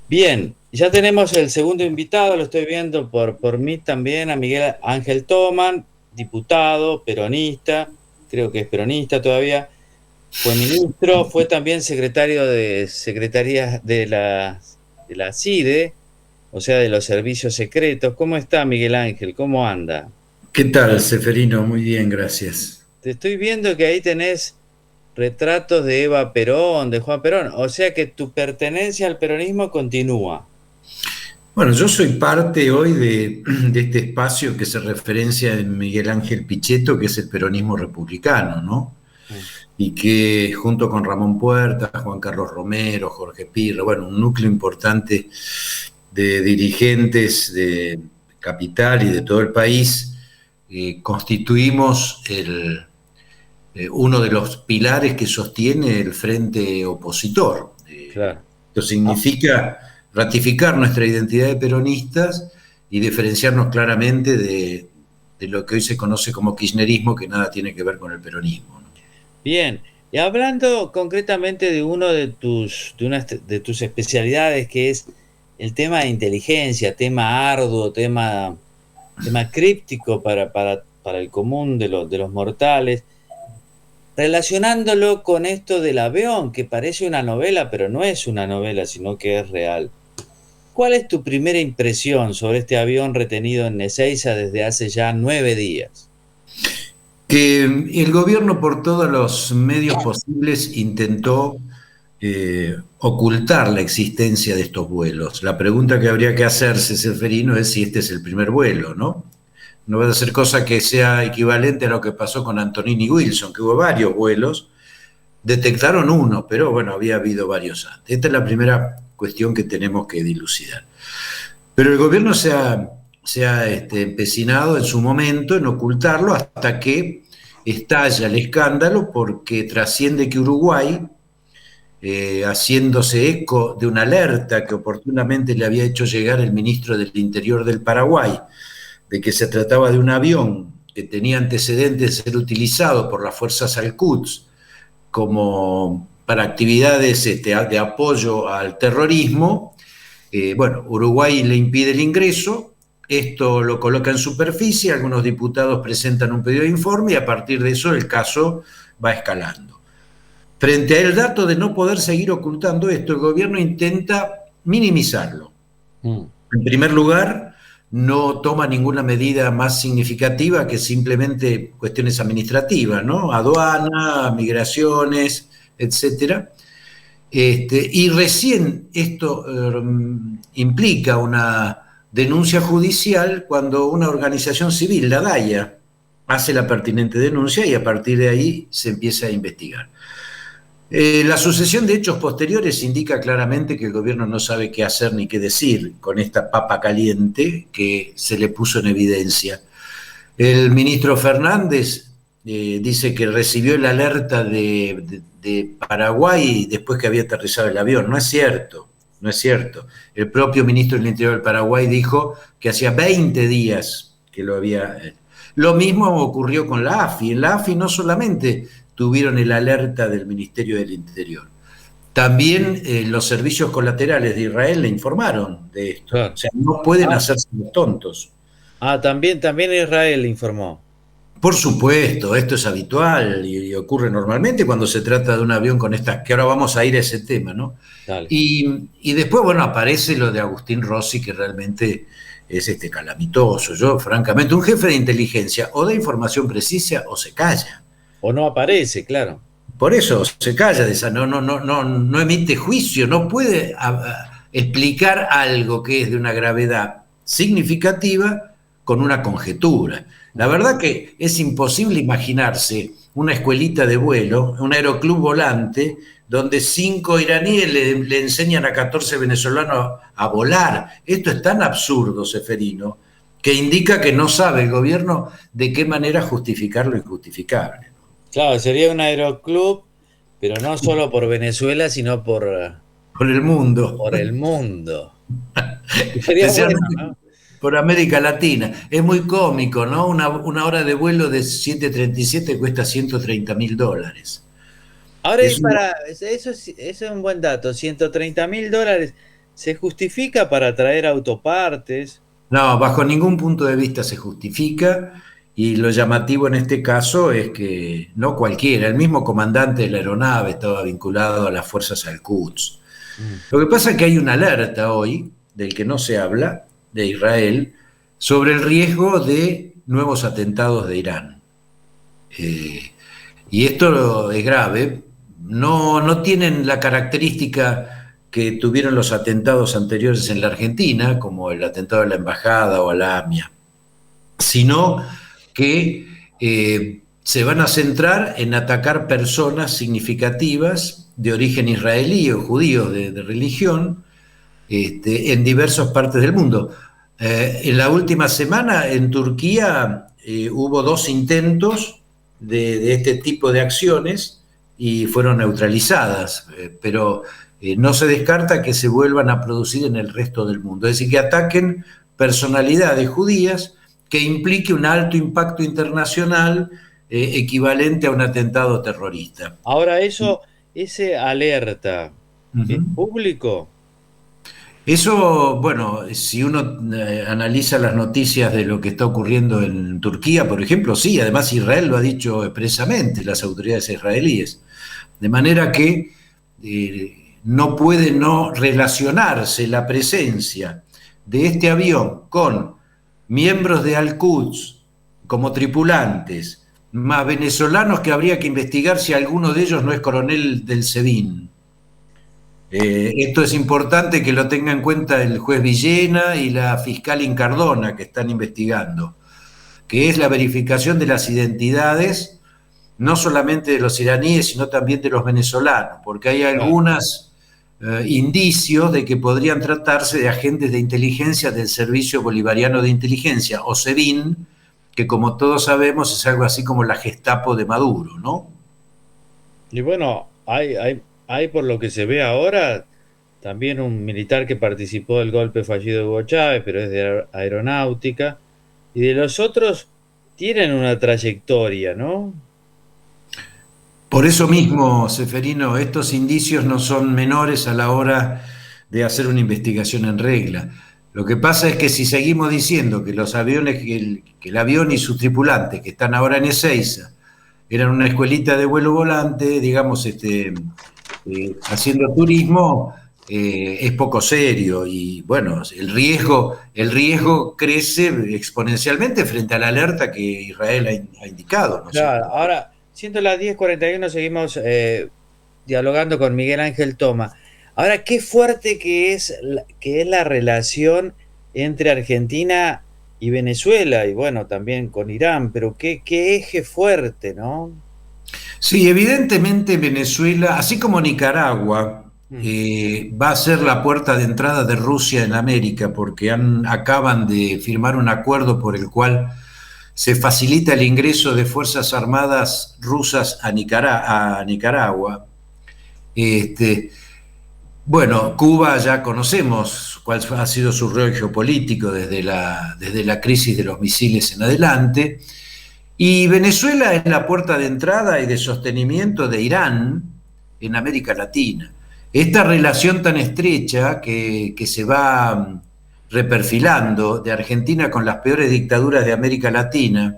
Bien, ya tenemos el segundo invitado, lo estoy viendo por mí también, a Miguel Ángel Toman, diputado, peronista, creo que es peronista todavía, fue ministro, fue también secretario de Secretaría de la CIDE, o sea, de los servicios secretos. ¿Cómo está Miguel Ángel? ¿Cómo anda? ¿Qué tal, Seferino? Muy bien, gracias. Te estoy viendo que ahí tenés retratos de Eva Perón, de Juan Perón, o sea que tu pertenencia al peronismo continúa. Bueno, yo soy parte hoy de este espacio que se referencia en Miguel Ángel Pichetto, que es el peronismo republicano, ¿no? Mm. Y que junto con Ramón Puerta, Juan Carlos Romero, Jorge Pirro, bueno, un núcleo importante de dirigentes de Capital y de todo el país, constituimos uno de los pilares que sostiene el frente opositor. Claro. Esto Ah, significa ratificar nuestra identidad de peronistas y diferenciarnos claramente de lo que hoy se conoce como kirchnerismo, que nada tiene que ver con el peronismo, ¿no? bien, y hablando concretamente de uno de tus especialidades, que es el tema de inteligencia, tema arduo, tema críptico para el común de los mortales, relacionándolo con esto del avión, que parece una novela, pero no es una novela, sino que es real. ¿Cuál es tu primera impresión sobre este avión retenido en Ezeiza desde hace ya 9 días? Que el gobierno por todos los medios posibles intentó ocultar la existencia de estos vuelos. La pregunta que habría que hacerse, Seferino, es si este es el primer vuelo, ¿no? No va a ser cosa que sea equivalente a lo que pasó con Antonini Wilson, que hubo varios vuelos, detectaron uno, pero bueno, había habido varios antes. Esta es la primera cuestión que tenemos que dilucidar. Pero el gobierno se ha empecinado en su momento en ocultarlo hasta que estalla el escándalo porque trasciende que Uruguay, haciéndose eco de una alerta que oportunamente le había hecho llegar el ministro del Interior del Paraguay, de que se trataba de un avión que tenía antecedentes de ser utilizado por las fuerzas Al-Quds como para actividades de apoyo al terrorismo. Bueno, Uruguay le impide el ingreso, esto lo coloca en superficie, algunos diputados presentan un pedido de informe y a partir de eso el caso va escalando. Frente al dato de no poder seguir ocultando esto, el gobierno intenta minimizarlo. Mm. En primer lugar, no toma ninguna medida más significativa que simplemente cuestiones administrativas, ¿no? Aduana, migraciones, etcétera. Y recién esto implica una denuncia judicial cuando una organización civil, la DAIA, hace la pertinente denuncia y a partir de ahí se empieza a investigar. La sucesión de hechos posteriores indica claramente que el gobierno no sabe qué hacer ni qué decir con esta papa caliente que se le puso en evidencia. El ministro Fernández dice que recibió la alerta de Paraguay después que había aterrizado el avión. No es cierto, no es cierto. El propio ministro del Interior del Paraguay dijo que hacía 20 días que lo había. Lo mismo ocurrió con la AFI. En la AFI no solamente tuvieron el alerta del Ministerio del Interior, también los servicios colaterales de Israel le informaron de esto. O Claro. sea, no pueden Ah, hacerse los tontos. también Israel informó. Por supuesto, esto es habitual y ocurre normalmente cuando se trata de un avión con estas, que ahora vamos a ir a ese tema, ¿no? Dale. Y después, bueno, aparece lo de Agustín Rossi, que realmente es calamitoso. Yo, francamente, un jefe de inteligencia o da información precisa o se calla. O no aparece, claro. Por eso se calla de esa, no emite juicio, no puede explicar algo que es de una gravedad significativa con una conjetura. La Mm. verdad que es imposible imaginarse una escuelita de vuelo, un aeroclub volante, donde 5 iraníes le enseñan a 14 venezolanos a volar. Esto es tan absurdo, Seferino, que indica que no sabe el gobierno de qué manera justificar lo injustificable. Claro, sería un aeroclub, pero no solo por Venezuela, sino Por el mundo. por el mundo. Sería bueno, Especialmente ¿no? por América Latina. Es muy cómico, ¿no? Una hora de vuelo de 737 cuesta $130.000. Ahora, y Es una, eso es un buen dato, $130.000. ¿Se justifica para traer autopartes? No, bajo ningún punto de vista se justifica, y lo llamativo en este caso es que no cualquiera, el mismo comandante de la aeronave estaba vinculado a las fuerzas Al-Quds. Mm. Lo que pasa es que hay una alerta hoy, del que no se habla, de Israel, sobre el riesgo de nuevos atentados de Irán. Eh, y esto es grave. No tienen la característica que tuvieron los atentados anteriores en la Argentina, como el atentado a la embajada o a la AMIA, sino que se van a centrar en atacar personas significativas de origen israelí o judíos de religión, en diversas partes del mundo. En la última semana en Turquía hubo 2 intentos de este tipo de acciones y fueron neutralizadas, pero no se descarta que se vuelvan a producir en el resto del mundo. Es decir, que ataquen personalidades judías, que implique un alto impacto internacional equivalente a un atentado terrorista. Ahora, ese alerta, ¿es Uh-huh. público? Eso, bueno, si uno analiza las noticias de lo que está ocurriendo en Turquía, por ejemplo, sí, además Israel lo ha dicho expresamente, las autoridades israelíes. De manera que no puede no relacionarse la presencia de este avión con miembros de Al-Quds como tripulantes, más venezolanos, que habría que investigar si alguno de ellos no es coronel del SEBIN. Esto es importante que lo tenga en cuenta el juez Villena y la fiscal Incardona, que están investigando, que es la verificación de las identidades, no solamente de los iraníes, sino también de los venezolanos, porque hay Claro. algunos indicios de que podrían tratarse de agentes de inteligencia del Servicio Bolivariano de Inteligencia, o SEBIN, que como todos sabemos es algo así como la Gestapo de Maduro, ¿no? Y bueno, hay por lo que se ve ahora también un militar que participó del golpe fallido de Hugo Chávez, pero es de aeronáutica. Y de los otros tienen una trayectoria, ¿no? Por eso mismo, Seferino, estos indicios no son menores a la hora de hacer una investigación en regla. Lo que pasa es que si seguimos diciendo que los aviones, que el avión y sus tripulantes que están ahora en Ezeiza eran una escuelita de vuelo volante, digamos, haciendo turismo, es poco serio, y bueno, el riesgo crece exponencialmente frente a la alerta que Israel ha indicado, ¿no es Claro, cierto? ahora, siendo las 10:41, seguimos dialogando con Miguel Ángel Toma. Ahora, qué fuerte que es la relación entre Argentina y Venezuela, y bueno, también con Irán, pero qué eje fuerte, ¿no? Sí, evidentemente Venezuela, así como Nicaragua, Mm. va a ser la puerta de entrada de Rusia en América, porque acaban de firmar un acuerdo por el cual se facilita el ingreso de fuerzas armadas rusas a Nicaragua. Este, bueno, Cuba ya conocemos cuál ha sido su rol geopolítico desde la crisis de los misiles en adelante. Y Venezuela es la puerta de entrada y de sostenimiento de Irán en América Latina. Esta relación tan estrecha que se va reperfilando de Argentina con las peores dictaduras de América Latina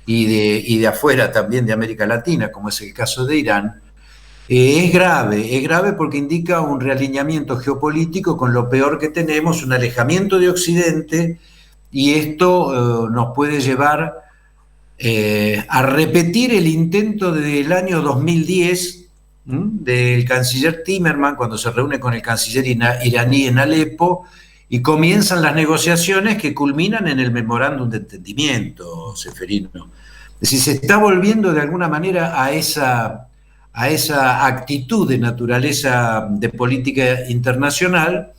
y de afuera también de América Latina, como es el caso de Irán, es grave porque indica un realineamiento geopolítico con lo peor que tenemos, un alejamiento de Occidente, y esto nos puede llevar a repetir el intento del año 2010 del canciller Timerman cuando se reúne con el canciller iraní en Alepo y comienzan las negociaciones que culminan en el memorándum de entendimiento, Seferino. Es decir, se está volviendo de alguna manera a esa actitud de naturaleza de política internacional,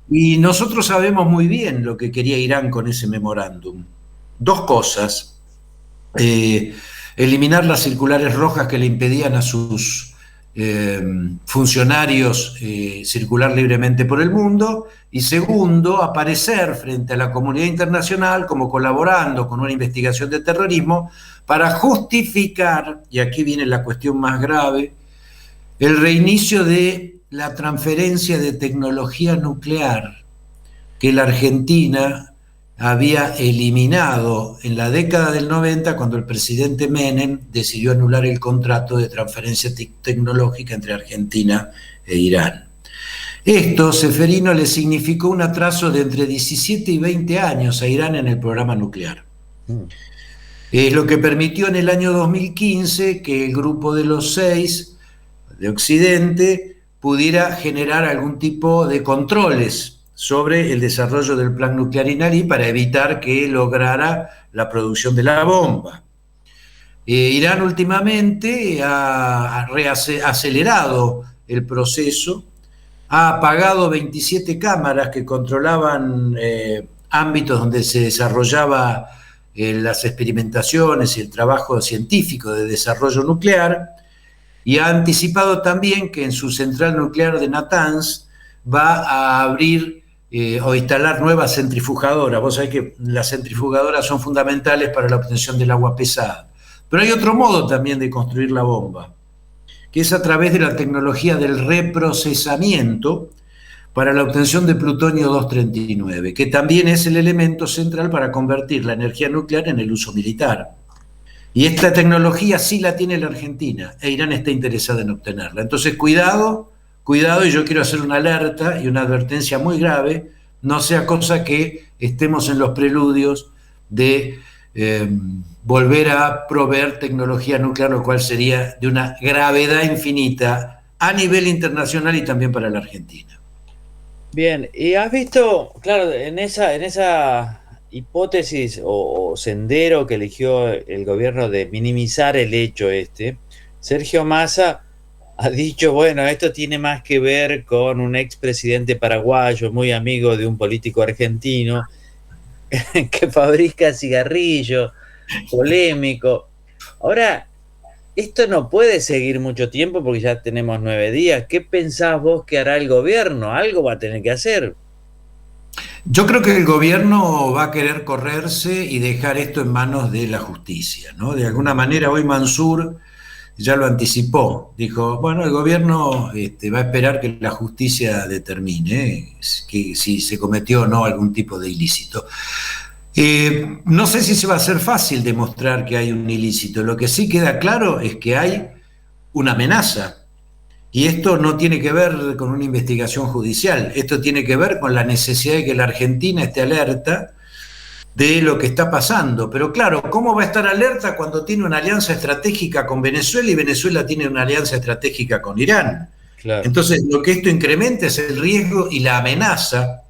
y nosotros sabemos muy bien lo que quería Irán con ese memorándum. 2 cosas: eh, eliminar las circulares rojas que le impedían a sus funcionarios circular libremente por el mundo, y segundo, aparecer frente a la comunidad internacional como colaborando con una investigación de terrorismo para justificar, y aquí viene la cuestión más grave, el reinicio de la transferencia de tecnología nuclear que la Argentina había eliminado en la década del 90 cuando el presidente Menem decidió anular el contrato de transferencia tecnológica entre Argentina e Irán. Esto, Seferino, le significó un atraso de entre 17 y 20 años a Irán en el programa nuclear. Es lo que permitió en el año 2015 que el grupo de los 6 de Occidente pudiera generar algún tipo de controles sobre el desarrollo del plan nuclear iraní para evitar que lograra la producción de la bomba. Irán últimamente ha acelerado el proceso, ha apagado 27 cámaras que controlaban ámbitos donde se desarrollaba las experimentaciones y el trabajo científico de desarrollo nuclear, y ha anticipado también que en su central nuclear de Natanz va a abrir o instalar nuevas centrifugadoras. Vos sabés que las centrifugadoras son fundamentales para la obtención del agua pesada. Pero hay otro modo también de construir la bomba, que es a través de la tecnología del reprocesamiento para la obtención de plutonio 239, que también es el elemento central para convertir la energía nuclear en el uso militar. Y esta tecnología sí la tiene la Argentina, e Irán está interesada en obtenerla. Entonces, cuidado, y yo quiero hacer una alerta y una advertencia muy grave, no sea cosa que estemos en los preludios de volver a proveer tecnología nuclear, lo cual sería de una gravedad infinita a nivel internacional y también para la Argentina. Bien, y has visto, claro, en esa hipótesis o sendero que eligió el gobierno de minimizar el hecho Sergio Massa ha dicho, bueno, esto tiene más que ver con un expresidente paraguayo, muy amigo de un político argentino, que fabrica cigarrillos, polémico. Ahora, esto no puede seguir mucho tiempo porque ya tenemos 9 días. ¿Qué pensás vos que hará el gobierno? Algo va a tener que hacer. Yo creo que el gobierno va a querer correrse y dejar esto en manos de la justicia, ¿no? De alguna manera hoy Mansur ya lo anticipó, dijo, bueno, el gobierno va a esperar que la justicia determine que si se cometió o no algún tipo de ilícito. No sé si se va a hacer fácil demostrar que hay un ilícito, lo que sí queda claro es que hay una amenaza. Y esto no tiene que ver con una investigación judicial, esto tiene que ver con la necesidad de que la Argentina esté alerta de lo que está pasando. Pero claro, ¿cómo va a estar alerta cuando tiene una alianza estratégica con Venezuela y Venezuela tiene una alianza estratégica con Irán? Claro. Entonces, lo que esto incrementa es el riesgo y la amenaza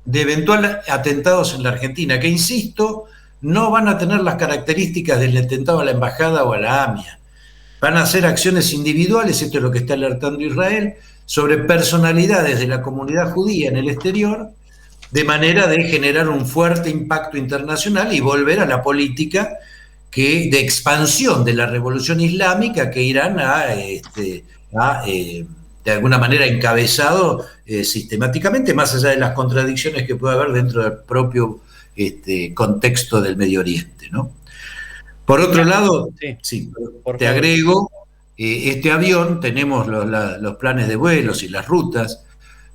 de eventuales atentados en la Argentina, que insisto, no van a tener las características del atentado a la embajada o a la AMIA. Van a hacer acciones individuales, esto es lo que está alertando Israel, sobre personalidades de la comunidad judía en el exterior, de manera de generar un fuerte impacto internacional y volver a la política de expansión de la revolución islámica que Irán ha de alguna manera encabezado sistemáticamente, más allá de las contradicciones que puede haber dentro del propio contexto del Medio Oriente, ¿no? Por otro lado, sí, te agrego, este avión, tenemos los planes de vuelos y las rutas,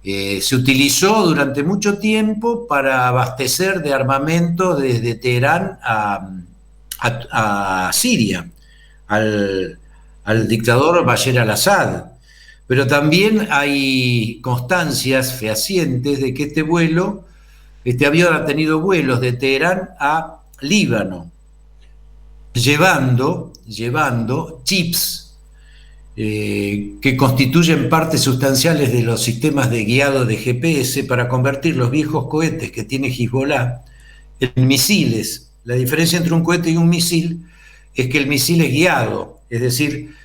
se utilizó durante mucho tiempo para abastecer de armamento desde Teherán a Siria, al dictador Bashar al-Assad. Pero también hay constancias fehacientes de que este avión ha tenido vuelos de Teherán a Líbano, llevando chips que constituyen partes sustanciales de los sistemas de guiado de GPS para convertir los viejos cohetes que tiene Hezbollah en misiles. La diferencia entre un cohete y un misil es que el misil es guiado, es decir,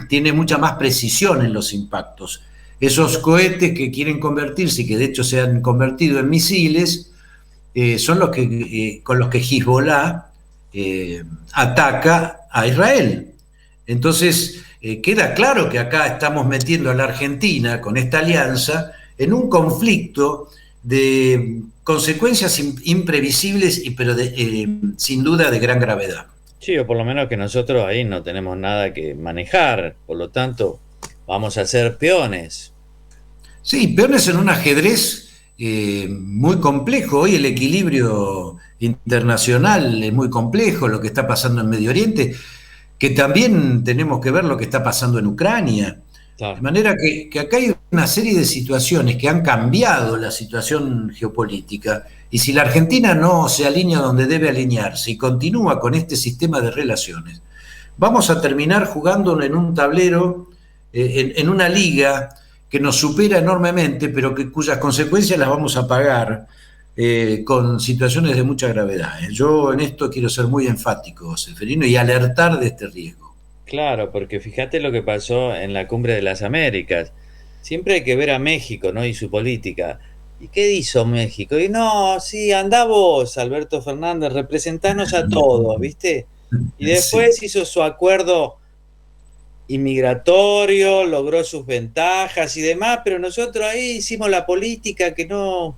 tiene mucha más precisión en los impactos. Esos cohetes que quieren convertirse y que de hecho se han convertido en misiles son los que con los que Hezbollah ataca a Israel. Entonces, queda claro que acá estamos metiendo a la Argentina con esta alianza en un conflicto de consecuencias imprevisibles, pero sin duda de gran gravedad. Sí, o por lo menos que nosotros ahí no tenemos nada que manejar, por lo tanto, vamos a ser peones. Sí, peones en un ajedrez muy complejo. Hoy el equilibrio internacional es muy complejo, lo que está pasando en Medio Oriente, que también tenemos que ver lo que está pasando en Ucrania. De Claro. manera que acá hay una serie de situaciones que han cambiado la situación geopolítica. Y si la Argentina no se alinea donde debe alinearse y continúa con este sistema de relaciones, vamos a terminar jugando en un tablero, en una liga que nos supera enormemente, pero cuyas consecuencias las vamos a pagar con situaciones de mucha gravedad. Yo en esto quiero ser muy enfático, Seferino, y alertar de este riesgo. Claro, porque fíjate lo que pasó en la Cumbre de las Américas. Siempre hay que ver a México, ¿no? Y su política. ¿Y qué hizo México? Y no, sí, andá vos, Alberto Fernández, representanos a todos, ¿viste? Y Sí. después hizo su acuerdo inmigratorio, logró sus ventajas y demás, pero nosotros ahí hicimos la política que no,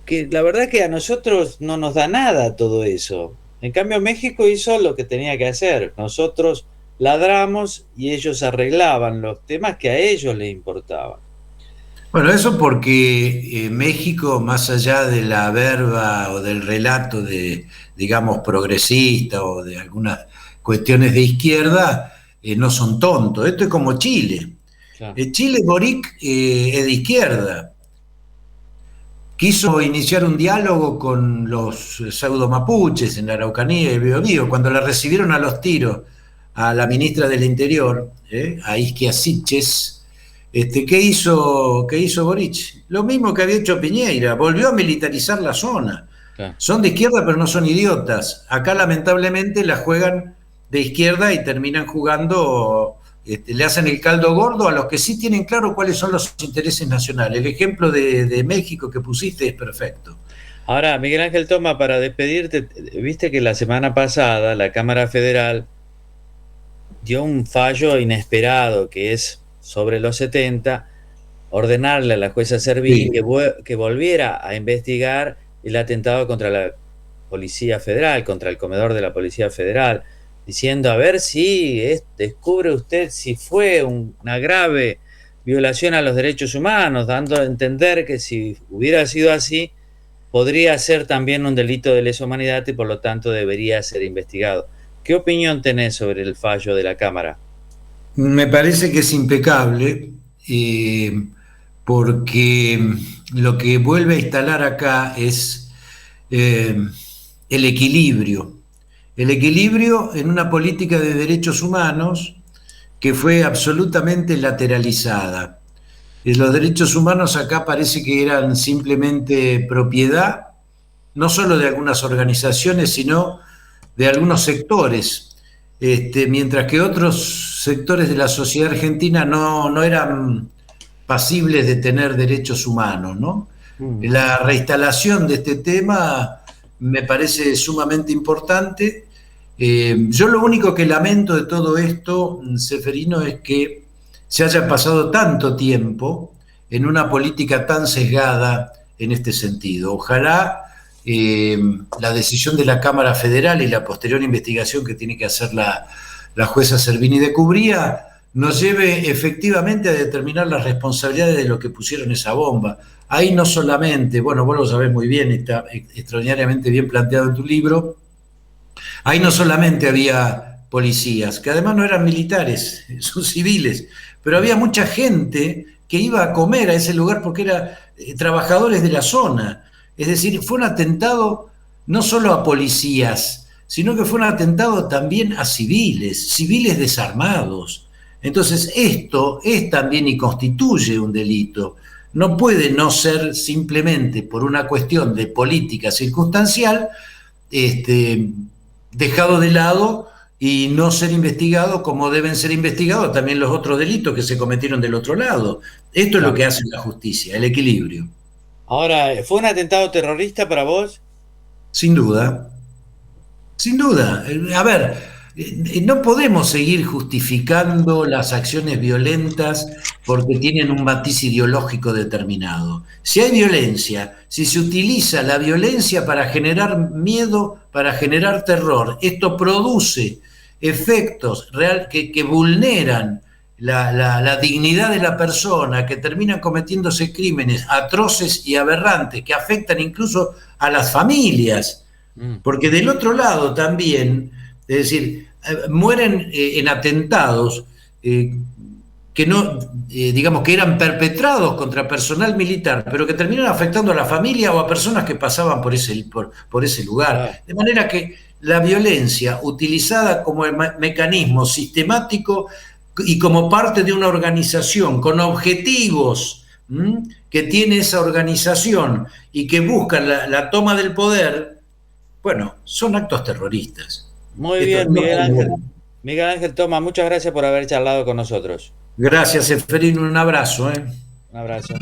que la verdad que a nosotros no nos da nada todo eso. En cambio, México hizo lo que tenía que hacer. Nosotros ladramos y ellos arreglaban los temas que a ellos les importaban. Bueno, eso porque México, más allá de la verba o del relato de, digamos, progresista o de algunas cuestiones de izquierda, no son tontos. Esto es como Chile. Claro. Chile, Boric, es de izquierda. Quiso iniciar un diálogo con los pseudo mapuches en la Araucanía y Biobío, cuando la recibieron a los tiros a la ministra del Interior, a Isquia Siches. ¿Qué hizo Boric? Lo mismo que había hecho Piñera, volvió a militarizar la zona. Claro. Son de izquierda, pero no son idiotas. Acá, lamentablemente, la juegan de izquierda y terminan jugando, le hacen el caldo gordo a los que sí tienen claro cuáles son los intereses nacionales. El ejemplo de México que pusiste es perfecto. Ahora, Miguel Ángel Toma, para despedirte, viste que la semana pasada la Cámara Federal dio un fallo inesperado que es sobre los 70, ordenarle a la jueza Servini Sí. que volviera a investigar el atentado contra la Policía Federal, contra el comedor de la Policía Federal, diciendo a ver si descubre usted si fue una grave violación a los derechos humanos, dando a entender que si hubiera sido así, podría ser también un delito de lesa humanidad y por lo tanto debería ser investigado. ¿Qué opinión tenés sobre el fallo de la Cámara? Me parece que es impecable, porque lo que vuelve a instalar acá es eh, el equilibrio. El equilibrio en una política de derechos humanos que fue absolutamente lateralizada. Los derechos humanos acá parece que eran simplemente propiedad, no solo de algunas organizaciones, sino de algunos sectores, mientras que otros sectores de la sociedad argentina no eran pasibles de tener derechos humanos, ¿no? Mm. La reinstalación de este tema me parece sumamente importante. Yo lo único que lamento de todo esto, Seferino, es que se haya pasado tanto tiempo en una política tan sesgada en este sentido. Ojalá la decisión de la Cámara Federal y la posterior investigación que tiene que hacer la jueza Servini de Cubría nos lleve efectivamente a determinar las responsabilidades de los que pusieron esa bomba. Ahí no solamente, bueno, vos lo sabés muy bien, está extraordinariamente bien planteado en tu libro, ahí no solamente había policías, que además no eran militares, son civiles, pero había mucha gente que iba a comer a ese lugar porque eran trabajadores de la zona. Es decir, fue un atentado no solo a policías, sino que fue un atentado también a civiles, civiles desarmados. Entonces, esto es también y constituye un delito. No puede no ser simplemente por una cuestión de política circunstancial, este, dejado de lado y no ser investigado como deben ser investigados también los otros delitos que se cometieron del otro lado. Esto es lo Claro. que hace la justicia, el equilibrio. Ahora, ¿fue un atentado terrorista para vos? Sin duda, sin duda. A ver, no podemos seguir justificando las acciones violentas porque tienen un matiz ideológico determinado. Si hay violencia, si se utiliza la violencia para generar miedo, para generar terror, esto produce efectos que vulneran la dignidad de la persona, que terminan cometiéndose crímenes atroces y aberrantes que afectan incluso a las familias. Porque del otro lado también, es decir, mueren en atentados que no, digamos, que eran perpetrados contra personal militar, pero que terminan afectando a la familia o a personas que pasaban por ese lugar. De manera que la violencia utilizada como mecanismo sistemático y como parte de una organización con objetivos que tiene esa organización y que buscan la toma del poder, bueno, son actos terroristas. Muy bien, Miguel Ángel. Miguel Ángel Toma, muchas gracias por haber charlado con nosotros. Gracias, Seferino, un abrazo. Un abrazo.